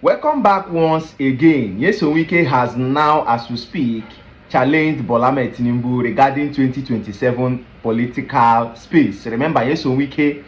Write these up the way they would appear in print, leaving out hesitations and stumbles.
Welcome back once again. Wike has now, as we speak, challenged Ballot Tinubu regarding 2027 political space. Remember, Wike,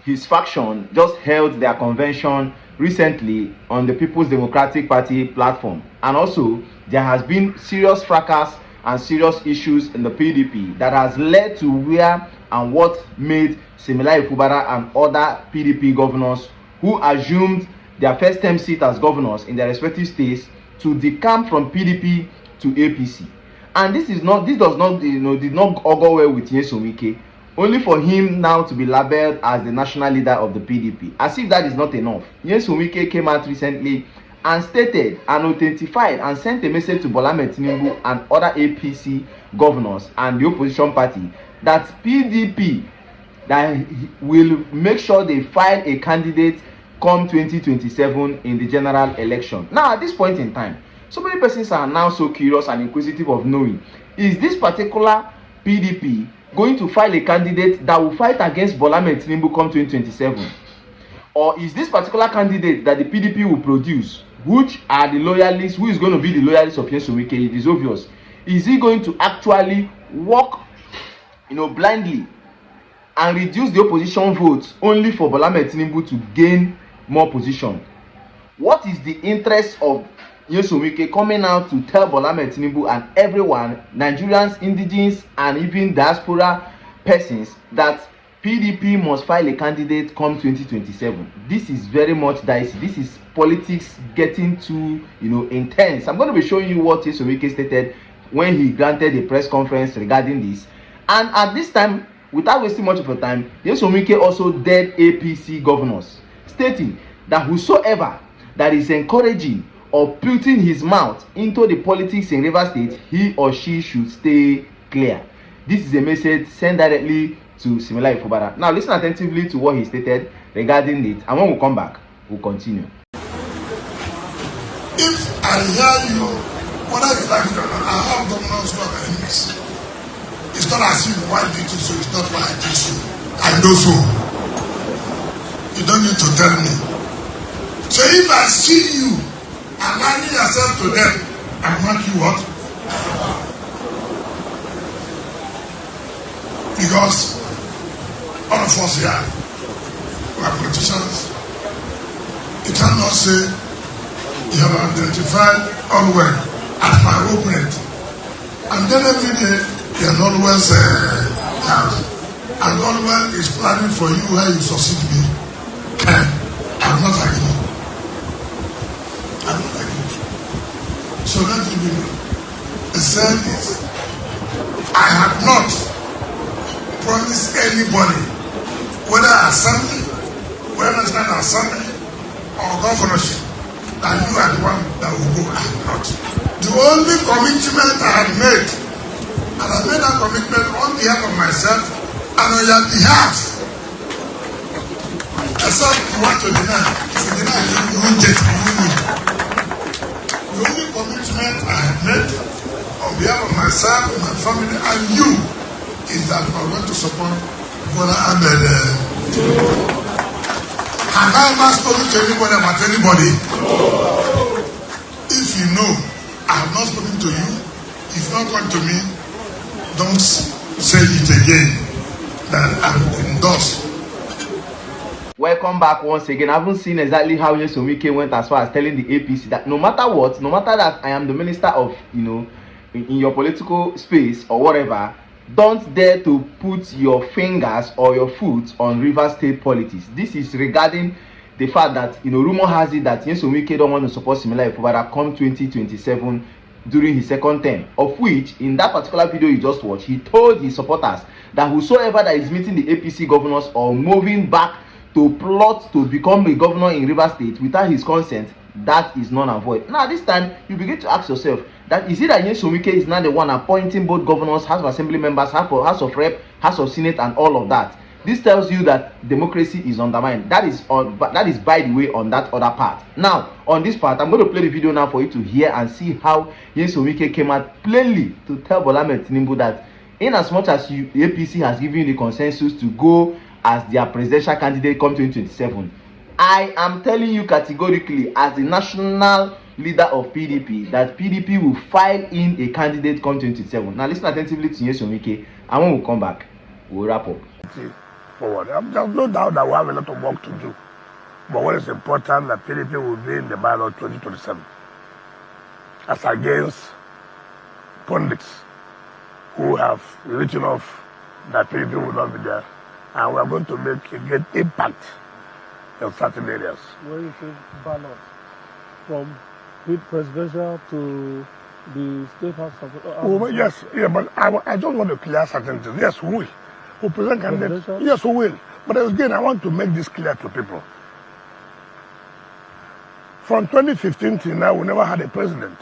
his faction just held their convention recently on the People's Democratic Party platform, and also there has been serious fracas and serious issues in the PDP that has led to where and what made Fubara and other PDP governors who assumed their first term seat as governors in their respective states to decamp from PDP to APC. And this did not augur well with Wike, only for him now to be labeled as the national leader of the PDP. As if that is not enough, Wike came out recently and stated and authentified and sent a message to Ballot Tinubu and other APC governors and the opposition party that PDP that will make sure they file a candidate come 2027 in the general election. Now, at this point in time, so many persons are now so curious and inquisitive of knowing, is this particular PDP going to file a candidate that will fight against Ballot Tinubu come 2027? Or is this particular candidate that the PDP will produce, which are the loyalists, who is going to be the loyalists of Wike? It is obvious. Is he going to actually walk, blindly and reduce the opposition votes only for Ballot Tinubu to gain more position? What is the interest of Wike coming out to tell Ballot Tinubu and everyone, Nigerians, indigenes, and even diaspora persons, that PDP must file a candidate come 2027? This is very much dicey. This is politics getting too, intense. I'm going to be showing you what Wike stated when he granted a press conference regarding this. And at this time, without wasting much of your time, Wike also dared APC governors, stating that whosoever that is encouraging or putting his mouth into the politics in Rivers State, he or she should stay clear. This is a message sent directly to Fubara. Now listen attentively to what he stated regarding it, and when we come back, we'll continue. If I hear you, whether you like it or not, I have governors who are enemies. It's not as if why did you so, it's not why I did so. I know so. You don't need to tell me. So if I see you aligning yourself to them, I mark you what? Because all of us here, we are politicians. You cannot say you have identified Orwell as my opponent, and then every day you are always and Orwell is planning for you where you succeed me. I'm not agree. I'm not agree. So let me be known. The saying is, I have not promised anybody, whether assembly, whether national assembly or governorship, that you are the one that will go. I have not. The only commitment I have made, and I made that commitment on behalf of myself and on your behalf. Except you want to deny. If you deny, you won't get it. The only commitment I have made on behalf of myself, my family, and you is that we are going to support Bola Ahmed. Have I ever spoken to anybody about anybody? If you know I have not spoken to you, if you not come to me, don't say it again that I'm endorsed. Welcome back once again. I haven't seen exactly how Wike went as far as telling the APC that no matter what, no matter that I am the minister of, in your political space or whatever, don't dare to put your fingers or your foot on Rivers State politics. This is regarding the fact that, rumor has it that Wike don't want to support Fubara come 2027 during his second term, of which, in that particular video you just watched, he told his supporters that whosoever that is meeting the APC governors or moving back to plot to become a governor in Rivers State without his consent, that is null and void. Now, this time, you begin to ask yourself, that is it that Wike is now the one appointing both governors, House of Assembly members, House of Rep, House of Senate, and all of that? This tells you that democracy is undermined. That is by the way on that other part. Now, on this part, I'm going to play the video now for you to hear and see how Wike came out plainly to tell Ballot Tinubu that in as much as the APC has given you the consensus to go as their presidential candidate come 2027, I am telling you categorically, as the national leader of PDP, that PDP will file in a candidate come 2027. Now listen attentively to Nyesom Wike, and when we come back, we'll wrap up. Forward. There's no doubt that we have a lot of work to do. But what is important, that PDP will be in the Ballot 2027. As against pundits who have written off that PDP will not be there. And we are going to make a great impact in certain areas. Where you say Ballot, from presidential to the state house of... yes, yeah, but I just want to clear certain things. Yes, we will. Who present candidates? Yes, we will. But again, I want to make this clear to people. From 2015 till now, we never had a president.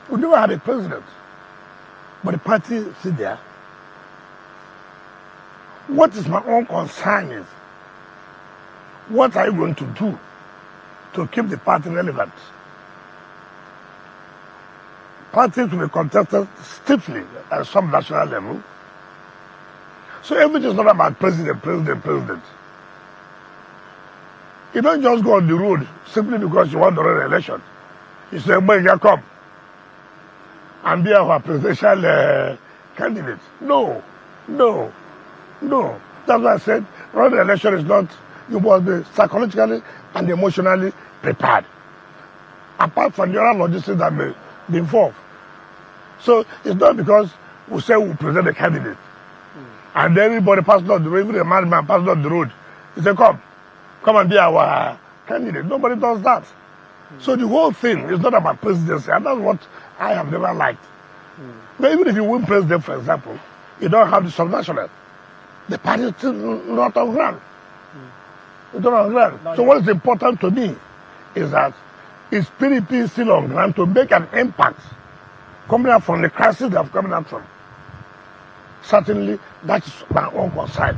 We never had a president. But the party sit there. What is my own concern is, what are you going to do to keep the party relevant? Parties will be contested stiffly at some national level. So everything is not about president. You don't just go on the road simply because you want to run an election. You say, "Boy, you come and be our presidential candidate." No. That's why I said running an election is not, you must be psychologically and emotionally prepared. Apart from the other logistics that may be involved. So it's not because we say we present a candidate and everybody passes on the road, even the madman passes on the road. He say, come and be our candidate. Nobody does that. So the whole thing is not about presidency, and that's what I have never liked. But even if you win president, for example, you don't have the subnational. The party is still not on ground. It's not on ground. So what is important to me is that is PDP still on ground to make an impact coming out from the crisis they have coming out from? Certainly, that is my own concern.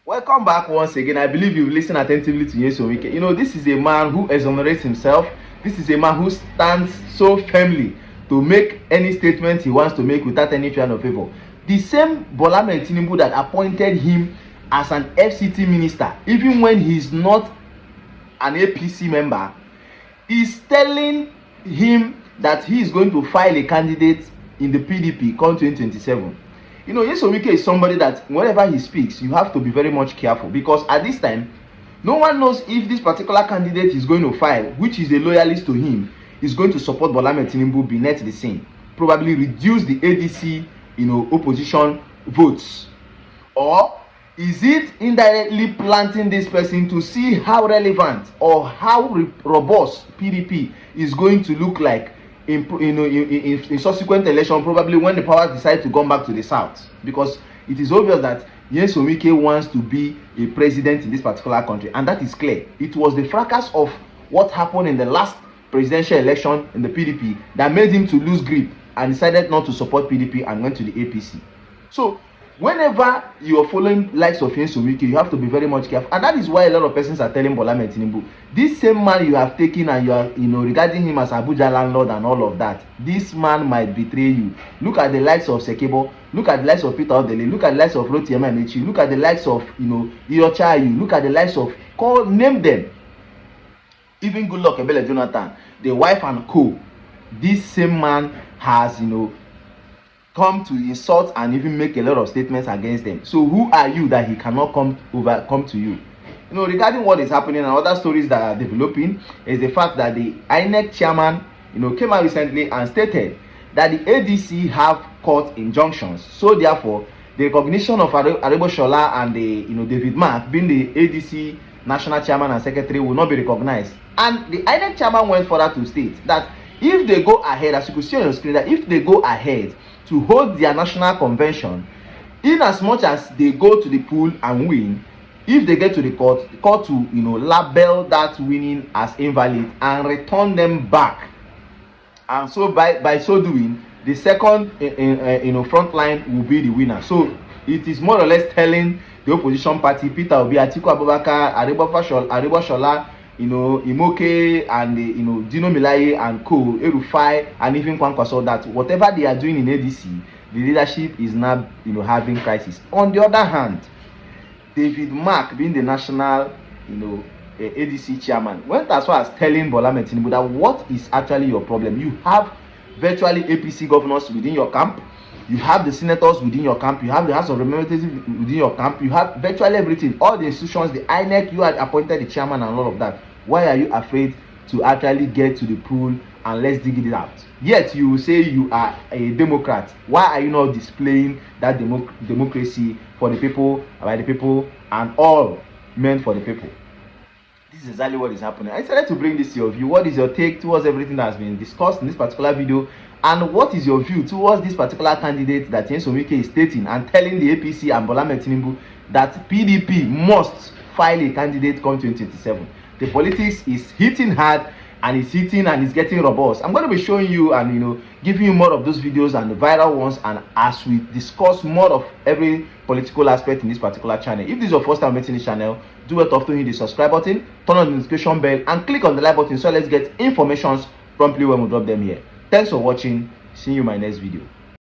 Welcome back once again. I believe you've listened attentively to Nyesom Wike. You know, this is a man who exonerates himself. This is a man who stands so firmly to make any statement he wants to make without any fear or favor. The same Bola Tinubu that appointed him as an FCT minister, even when he's not an APC member, is telling him that he is going to file a candidate in the PDP come 2027. You know, Nyesom Wike is somebody that whenever he speaks, you have to be very much careful, because at this time, no one knows if this particular candidate is going to file, which is a loyalist to him, is going to support Bola Tinubu beneath the scene, probably reduce the ADC, opposition votes, or is it indirectly planting this person to see how relevant or how robust PDP is going to look like in subsequent election, probably when the powers decide to come back to the south? Because it is obvious that Nyesom Wike wants to be a president in this particular country, and that is clear. It was the fracas of what happened in the last presidential election in the PDP that made him to lose grip and decided not to support PDP and went to the APC. So whenever you are following likes of Nyesom Wike, you have to be very much careful, and that is why a lot of persons are telling Bola Tinubu, this same man you have taken and you are regarding him as Abuja landlord and all of that, this man might betray you. Look at the likes of Sekebo, look at the likes of Peter Odele, look at the likes of Rotimi Amechi, look at the likes of Iyochayu, look at the likes of name them, even Goodluck Ebele Jonathan, the wife and co. This same man has come to insult and even make a lot of statements against them. So who are you that he cannot come to you? Regarding what is happening and other stories that are developing, is the fact that the INEC chairman came out recently and stated that the ADC have court injunctions. So therefore, the recognition of Areboshola and the David Mark being the ADC national chairman and secretary will not be recognized. And the INEC chairman went further to state that if they go ahead, as you could see on your screen, that if they go ahead to hold their national convention, in as much as they go to the poll and win, if they get to the court will label that winning as invalid and return them back. And so by so doing, the second front line will be the winner. So it is more or less telling the opposition party, Peter Obi, Atiku Abubakar, Areboshola, Imoke and Dino Milaye and co, Erufai and even Kwankwaso, that whatever they are doing in ADC, the leadership is now having crisis. On the other hand, David Mark, being the national, ADC chairman, went as far as telling Bola Tinubu that what is actually your problem? You have virtually APC governors within your camp, you have the senators within your camp, you have the House of Representatives within your camp, you have virtually everything, all the institutions, the INEC, you had appointed the chairman and all of that. Why are you afraid to actually get to the pool and let's dig it out? Yet you say you are a Democrat. Why are you not displaying that democracy for the people, by the people, and all meant for the people? This is exactly what is happening. I decided to bring this to your view. What is your take towards everything that has been discussed in this particular video? And what is your view towards this particular candidate that Nyesom Wike is stating and telling the APC and Bola Tinubu that PDP must file a candidate come 2027? The politics is hitting hard, and it's hitting and it's getting robust. I'm going to be showing you and giving you more of those videos and the viral ones, and as we discuss more of every political aspect in this particular channel. If this is your first time meeting this channel, do it often, hit the subscribe button, turn on the notification bell, and click on the like button so let's get informations promptly when we drop them here. Thanks for watching. See you in my next video.